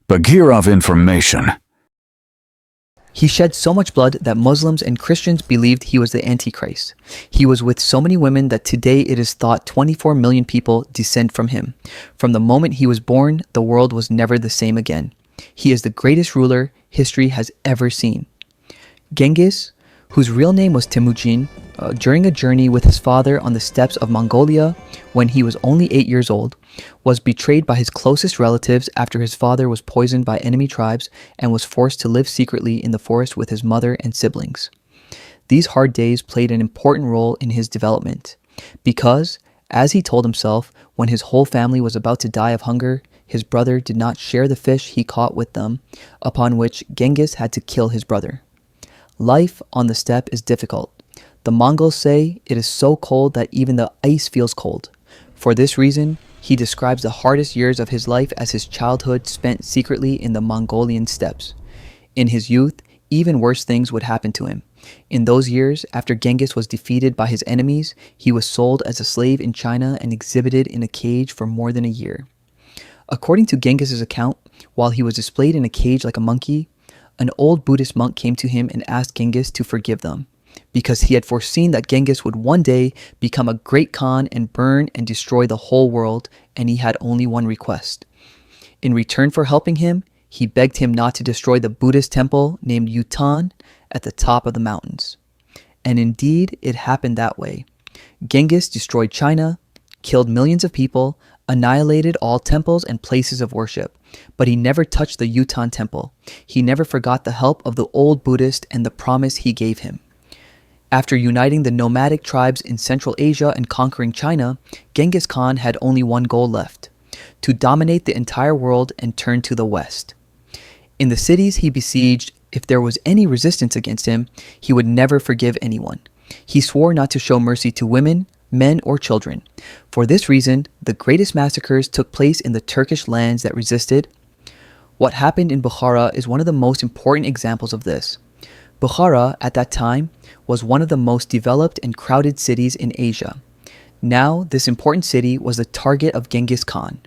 Bagheera of information. He shed so much blood that Muslims and Christians believed he was the Antichrist. He was with so many women that today it is thought 24 million people descend from him. From the moment he was born, the world was never the same again. He is the greatest ruler history has ever seen. Genghis, whose real name was Temujin, during a journey with his father on the steppes of Mongolia when he was only 8 years old, was betrayed by his closest relatives after his father was poisoned by enemy tribes and was forced to live secretly in the forest with his mother and siblings. These hard days played an important role in his development because, as he told himself, when his whole family was about to die of hunger, his brother did not share the fish he caught with them, upon which Genghis had to kill his brother. Life on the steppe is difficult. The Mongols say it is so cold that even the ice feels cold. For this reason, he describes the hardest years of his life as his childhood spent secretly in the Mongolian steppes. In his youth, even worse things would happen to him. In those years, after Genghis was defeated by his enemies, he was sold as a slave in China and exhibited in a cage for more than a year. According to Genghis's account, while he was displayed in a cage like a monkey, an old Buddhist monk came to him and asked Genghis to forgive them, because he had foreseen that Genghis would one day become a great Khan and burn and destroy the whole world, and he had only one request. In return for helping him, he begged him not to destroy the Buddhist temple named Yutan at the top of the mountains. And indeed, it happened that way. Genghis destroyed China, killed millions of people, annihilated all temples and places of worship, but he never touched the Yutan temple. He never forgot the help of the old Buddhist and the promise he gave him. After uniting the nomadic tribes in Central Asia and conquering China, Genghis Khan had only one goal left: to dominate the entire world and turn to the West. In the cities he besieged, if there was any resistance against him, he would never forgive anyone. He swore not to show mercy to women, men, or children. For this reason, the greatest massacres took place in the Turkish lands that resisted. What happened in Bukhara is one of the most important examples of this. Bukhara, at that time, was one of the most developed and crowded cities in Asia. Now, this important city was the target of Genghis Khan.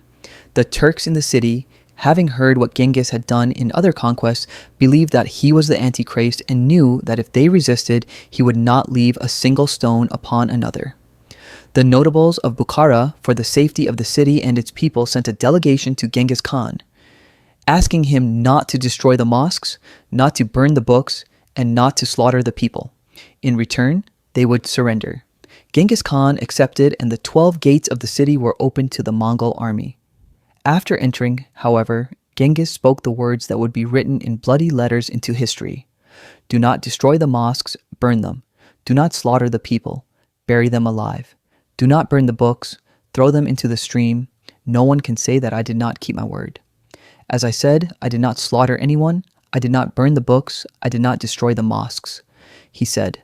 The Turks in the city, having heard what Genghis had done in other conquests, believed that he was the Antichrist and knew that if they resisted, he would not leave a single stone upon another. The notables of Bukhara, for the safety of the city and its people, sent a delegation to Genghis Khan, asking him not to destroy the mosques, not to burn the books, and not to slaughter the people. In return, they would surrender. Genghis Khan accepted, and the 12 gates of the city were opened to the Mongol army. After entering, however, Genghis spoke the words that would be written in bloody letters into history. Do not destroy the mosques, burn them. Do not slaughter the people, bury them alive. Do not burn the books, throw them into the stream. No one can say that I did not keep my word. As I said, I did not slaughter anyone. I did not burn the books. I did not destroy the mosques. He said,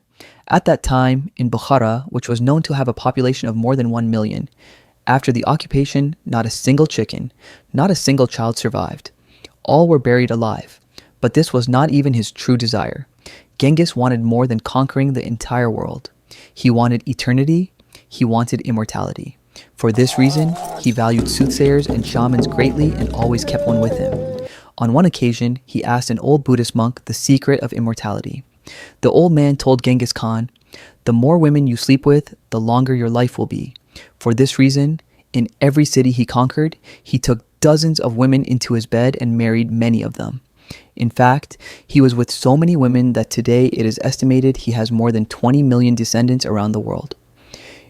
at that time, in Bukhara, which was known to have a population of more than 1 million, after the occupation, not a single chicken, not a single child survived. All were buried alive. But this was not even his true desire. Genghis wanted more than conquering the entire world. He wanted eternity. He wanted immortality. For this reason, he valued soothsayers and shamans greatly and always kept one with him. On one occasion, he asked an old Buddhist monk the secret of immortality. The old man told Genghis Khan, the more women you sleep with, the longer your life will be. For this reason, in every city he conquered, he took dozens of women into his bed and married many of them. In fact, he was with so many women that today it is estimated he has more than 20 million descendants around the world.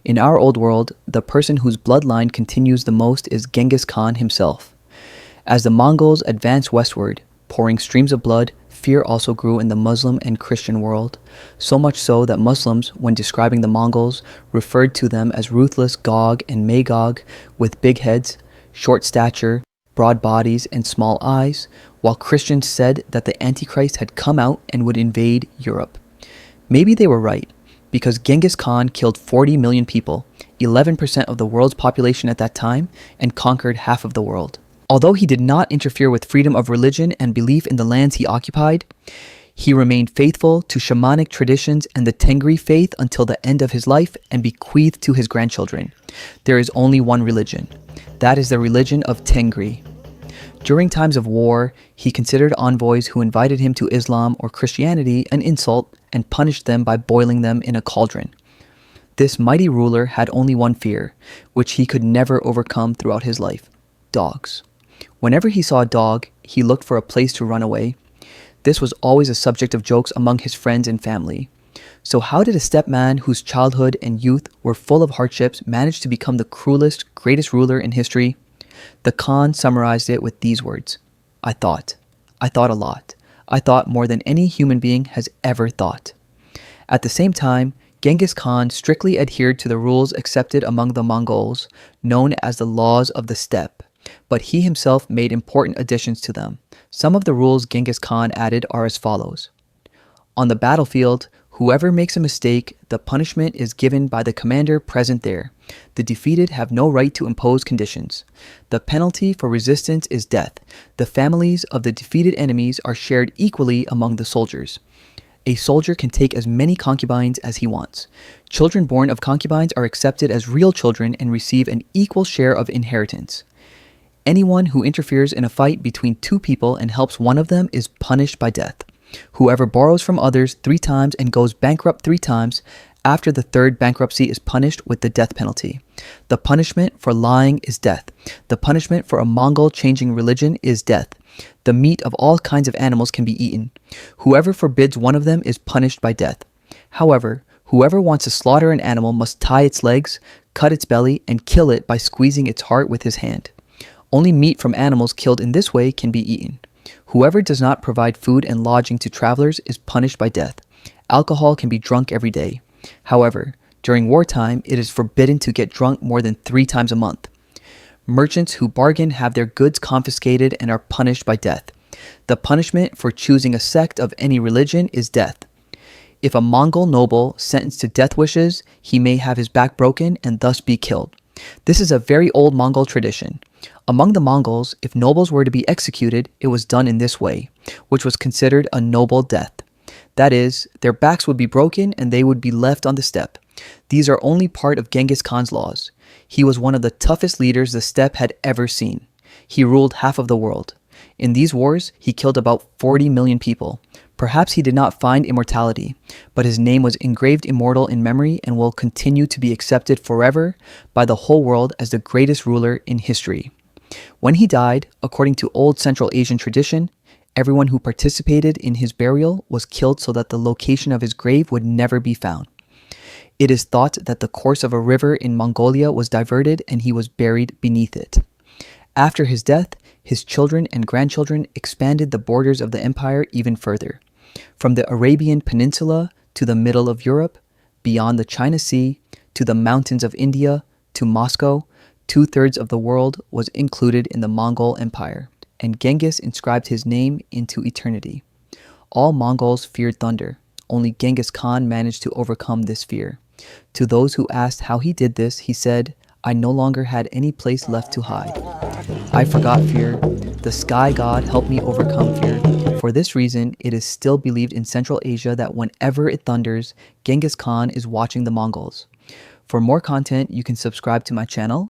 In our old world, the person whose bloodline continues the most is Genghis Khan himself. As the Mongols advanced westward, pouring streams of blood, fear also grew in the Muslim and Christian world, so much so that Muslims, when describing the Mongols, referred to them as ruthless Gog and Magog, with big heads, short stature, broad bodies, and small eyes, while Christians said that the Antichrist had come out and would invade Europe. Maybe they were right, because Genghis Khan killed 40 million people, 11% of the world's population at that time, and conquered half of the world. Although he did not interfere with freedom of religion and belief in the lands he occupied, he remained faithful to shamanic traditions and the Tengri faith until the end of his life and bequeathed to his grandchildren. There is only one religion. That is the religion of Tengri. During times of war, he considered envoys who invited him to Islam or Christianity an insult and punished them by boiling them in a cauldron. This mighty ruler had only one fear, which he could never overcome throughout his life: dogs. Whenever he saw a dog, he looked for a place to run away. This was always a subject of jokes among his friends and family. So how did a stepman whose childhood and youth were full of hardships manage to become the cruelest, greatest ruler in history? The Khan summarized it with these words: I thought a lot. I thought more than any human being has ever thought. At the same time, Genghis Khan strictly adhered to the rules accepted among the Mongols, known as the laws of the steppe, but he himself made important additions to them. Some of the rules Genghis Khan added are as follows. On the battlefield, whoever makes a mistake, the punishment is given by the commander present there. The defeated have no right to impose conditions. The penalty for resistance is death. The families of the defeated enemies are shared equally among the soldiers. A soldier can take as many concubines as he wants. Children born of concubines are accepted as real children and receive an equal share of inheritance. Anyone who interferes in a fight between two people and helps one of them is punished by death. Whoever borrows from others 3 times and goes bankrupt 3 times, after the third bankruptcy is punished with the death penalty. The punishment for lying is death. The punishment for a Mongol changing religion is death. The meat of all kinds of animals can be eaten. Whoever forbids one of them is punished by death. However, whoever wants to slaughter an animal must tie its legs, cut its belly, and kill it by squeezing its heart with his hand. Only meat from animals killed in this way can be eaten. Whoever does not provide food and lodging to travelers is punished by death. Alcohol can be drunk every day. However, during wartime, it is forbidden to get drunk more than 3 times a month. Merchants who bargain have their goods confiscated and are punished by death. The punishment for choosing a sect of any religion is death. If a Mongol noble sentenced to death wishes, he may have his back broken and thus be killed. This is a very old Mongol tradition. Among the Mongols, if nobles were to be executed, it was done in this way, which was considered a noble death. That is, their backs would be broken and they would be left on the steppe. These are only part of Genghis Khan's laws. He was one of the toughest leaders the steppe had ever seen. He ruled half of the world. In these wars, he killed about 40 million people. Perhaps he did not find immortality, but his name was engraved immortal in memory and will continue to be accepted forever by the whole world as the greatest ruler in history. When he died, according to old Central Asian tradition, everyone who participated in his burial was killed so that the location of his grave would never be found. It is thought that the course of a river in Mongolia was diverted and he was buried beneath it. After his death, his children and grandchildren expanded the borders of the empire even further. From the Arabian Peninsula to the middle of Europe, beyond the China Sea, to the mountains of India, to Moscow, 2/3 of the world was included in the Mongol Empire, and Genghis inscribed his name into eternity. All Mongols feared thunder. Only Genghis Khan managed to overcome this fear. To those who asked how he did this, he said, "I no longer had any place left to hide. I forgot fear. The sky god helped me overcome fear." For this reason, it is still believed in Central Asia that whenever it thunders, Genghis Khan is watching the Mongols. For more content, you can subscribe to my channel.